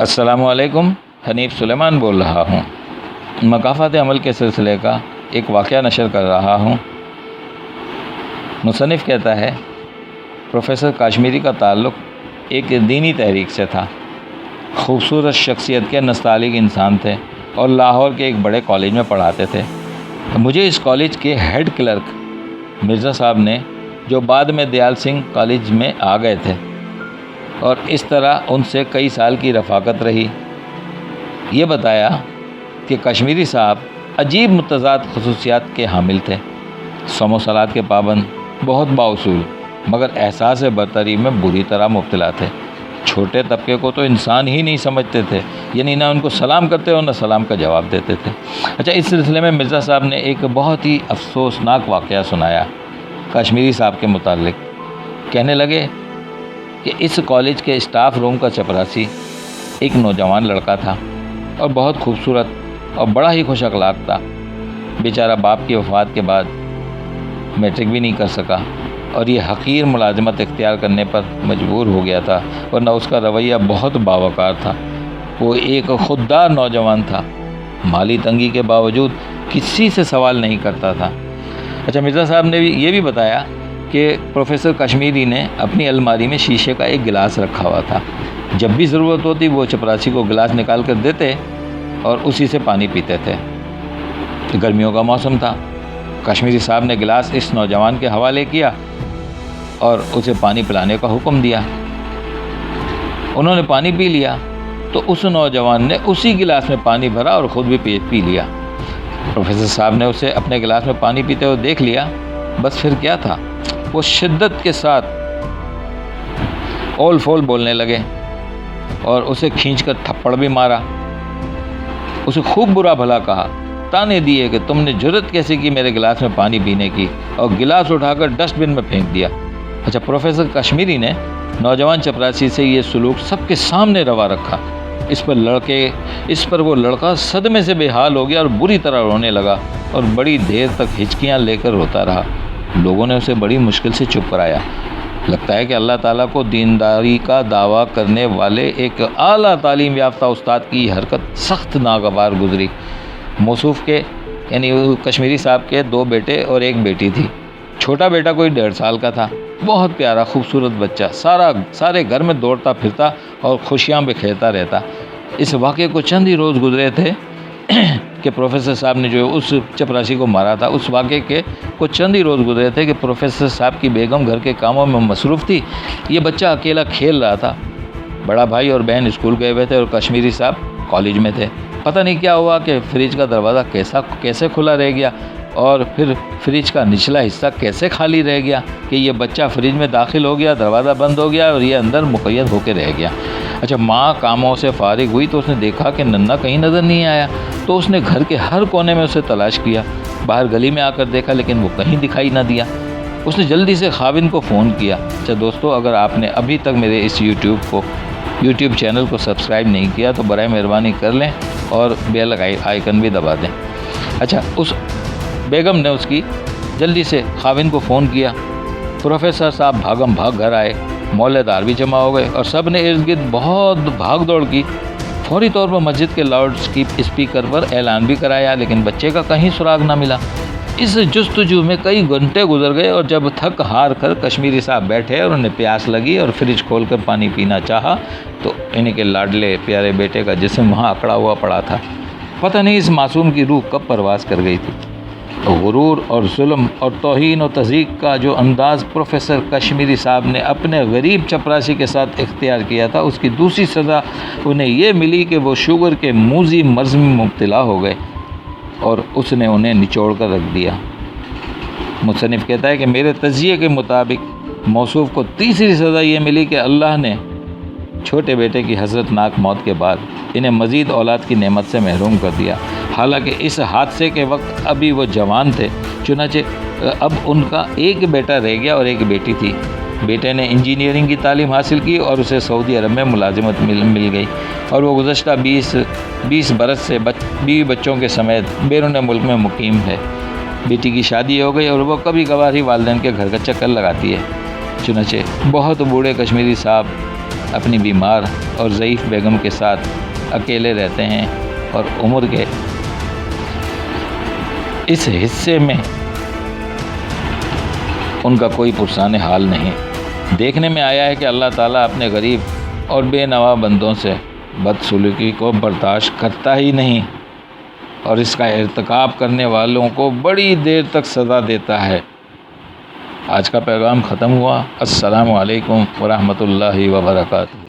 السلام علیکم، حنیف سلیمان بول رہا ہوں۔ مقافات عمل کے سلسلے کا ایک واقعہ نشر کر رہا ہوں۔ مصنف کہتا ہے، پروفیسر کاشمیری کا تعلق ایک دینی تحریک سے تھا۔ خوبصورت شخصیت کے نستعلیق انسان تھے اور لاہور کے ایک بڑے کالج میں پڑھاتے تھے۔ مجھے اس کالج کے ہیڈ کلرک مرزا صاحب نے، جو بعد میں دیال سنگھ کالج میں آ گئے تھے، اور اس طرح ان سے کئی سال کی رفاقت رہی، یہ بتایا کہ کشمیری صاحب عجیب متضاد خصوصیات کے حامل تھے۔ صوم و صلات کے پابند، بہت بااصول، مگر احساس برتری میں بری طرح مبتلا تھے۔ چھوٹے طبقے کو تو انسان ہی نہیں سمجھتے تھے، یعنی نہ ان کو سلام کرتے اور نہ سلام کا جواب دیتے تھے۔ اس سلسلے میں مرزا صاحب نے ایک بہت ہی افسوسناک واقعہ سنایا کشمیری صاحب کے متعلق۔ کہنے لگے کہ اس کالج کے اسٹاف روم کا چپراسی ایک نوجوان لڑکا تھا اور بہت خوبصورت اور بڑا ہی خوش اخلاق تھا۔ بیچارہ باپ کی وفات کے بعد میٹرک بھی نہیں کر سکا اور یہ حقیر ملازمت اختیار کرنے پر مجبور ہو گیا تھا، ورنہ اس کا رویہ بہت باوقار تھا۔ وہ ایک خوددار نوجوان تھا، مالی تنگی کے باوجود کسی سے سوال نہیں کرتا تھا۔ مرزا صاحب نے یہ بھی بتایا کہ پروفیسر کشمیری نے اپنی الماری میں شیشے کا ایک گلاس رکھا ہوا تھا۔ جب بھی ضرورت ہوتی وہ چپراسی کو گلاس نکال کر دیتے اور اسی سے پانی پیتے تھے۔ گرمیوں کا موسم تھا، کشمیری صاحب نے گلاس اس نوجوان کے حوالے کیا اور اسے پانی پلانے کا حکم دیا۔ انہوں نے پانی پی لیا تو اس نوجوان نے اسی گلاس میں پانی بھرا اور خود بھی پی لیا۔ پروفیسر صاحب نے اسے اپنے گلاس میں پانی پیتے ہوئے دیکھ لیا، بس پھر کیا تھا، وہ شدت کے ساتھ اول فول بولنے لگے اور اسے کھینچ کر تھپڑ بھی مارا۔ اسے خوب برا بھلا کہا، تانے دیے کہ تم نے جرأت کیسے کی میرے گلاس میں پانی پینے کی، اور گلاس اٹھا کر ڈسٹ بن میں پھینک دیا۔ پروفیسر کشمیری نے نوجوان چپراسی سے یہ سلوک سب کے سامنے روا رکھا۔ اس پر وہ لڑکا صدمے سے بے حال ہو گیا اور بری طرح رونے لگا اور بڑی دیر تک ہچکیاں لے کر روتا رہا۔ لوگوں نے اسے بڑی مشکل سے چپ کرایا۔ لگتا ہے کہ اللہ تعالیٰ کو دینداری کا دعویٰ کرنے والے ایک اعلیٰ تعلیم یافتہ استاد کی یہ حرکت سخت ناگوار گزری۔ موصوف کے یعنی کشمیری صاحب کے 2 بیٹے اور 1 بیٹی تھی۔ چھوٹا بیٹا کوئی 1.5 سال کا تھا، بہت پیارا خوبصورت بچہ، سارے گھر میں دوڑتا پھرتا اور خوشیاں بکھیرتا رہتا۔ اس واقعے کو چند ہی روز گزرے تھے کہ پروفیسر صاحب نے جو اس چپراسی کو مارا تھا، اس واقعے کے کچھ چند ہی روز گزرے تھے کہ پروفیسر صاحب کی بیگم گھر کے کاموں میں مصروف تھی۔ یہ بچہ اکیلا کھیل رہا تھا۔ بڑا بھائی اور بہن اسکول گئے ہوئے تھے اور کشمیری صاحب کالج میں تھے۔ پتہ نہیں کیا ہوا کہ فریج کا دروازہ کیسے کھلا رہ گیا اور پھر فریج کا نچلا حصہ کیسے خالی رہ گیا کہ یہ بچہ فریج میں داخل ہو گیا، دروازہ بند ہو گیا اور یہ اندر مقید ہو کے رہ گیا۔ ماں کاموں سے فارغ ہوئی تو اس نے دیکھا کہ ننھا کہیں نظر نہیں آیا، تو اس نے گھر کے ہر کونے میں اسے تلاش کیا۔ باہر گلی میں آ کر دیکھا لیکن وہ کہیں دکھائی نہ دیا۔ اس نے جلدی سے خاوند کو فون کیا۔ دوستو، اگر آپ نے ابھی تک میرے اس یوٹیوب چینل کو سبسکرائب نہیں کیا تو برائے مہربانی کر لیں اور بیل آئیکن بھی دبا دیں۔ اس بیگم نے اس کی جلدی سے خاوند کو فون کیا۔ پروفیسر صاحب بھاگم بھاگ گھر آئے، محلے دار بھی جمع ہو گئے اور سب نے ارد گرد بہت بھاگ دوڑ کی۔ فوری طور پر مسجد کے لاؤڈ اسپیکر پر اعلان بھی کرایا، لیکن بچے کا کہیں سراغ نہ ملا۔ اس جستجو میں کئی گھنٹے گزر گئے اور جب تھک ہار کر کشمیری صاحب بیٹھے اور انہیں پیاس لگی اور فریج کھول کر پانی پینا چاہا تو انہیں کے لاڈلے پیارے بیٹے کا جسم وہاں اکڑا ہوا پڑا تھا۔ پتہ نہیں اس معصوم کی روح کب پرواز کر گئی تھی۔ غرور اور ظلم اور توہین و تضییق کا جو انداز پروفیسر کشمیری صاحب نے اپنے غریب چپراسی کے ساتھ اختیار کیا تھا، اس کی دوسری سزا انہیں یہ ملی کہ وہ شوگر کے موذی مرض میں مبتلا ہو گئے اور اس نے انہیں نچوڑ کر رکھ دیا۔ مصنف کہتا ہے کہ میرے تجزیے کے مطابق موصوف کو تیسری سزا یہ ملی کہ اللہ نے چھوٹے بیٹے کی حسرت ناک موت کے بعد انہیں مزید اولاد کی نعمت سے محروم کر دیا۔ حالانکہ اس حادثے کے وقت ابھی وہ جوان تھے، چنانچہ اب ان کا ایک بیٹا رہ گیا اور ایک بیٹی تھی۔ بیٹے نے انجینئرنگ کی تعلیم حاصل کی اور اسے سعودی عرب میں ملازمت مل گئی اور وہ گزشتہ 20 برس سے بیوی بچوں کے سمیت بیرون ملک میں مقیم ہے۔ بیٹی کی شادی ہو گئی اور وہ کبھی کبھار ہی والدین کے گھر کا چکر لگاتی ہے۔ چنانچہ بہت بوڑھے کشمیری صاحب اپنی بیمار اور ضعیف بیگم کے ساتھ اکیلے رہتے ہیں اور عمر کے اس حصے میں ان کا کوئی پرسان حال نہیں۔ دیکھنے میں آیا ہے کہ اللہ تعالیٰ اپنے غریب اور بے نوا بندوں سے بدسلوکی کو برداشت کرتا ہی نہیں اور اس کا ارتکاب کرنے والوں کو بڑی دیر تک سزا دیتا ہے۔ آج کا پیغام ختم ہوا۔ السلام علیکم ورحمۃ اللہ وبرکاتہ۔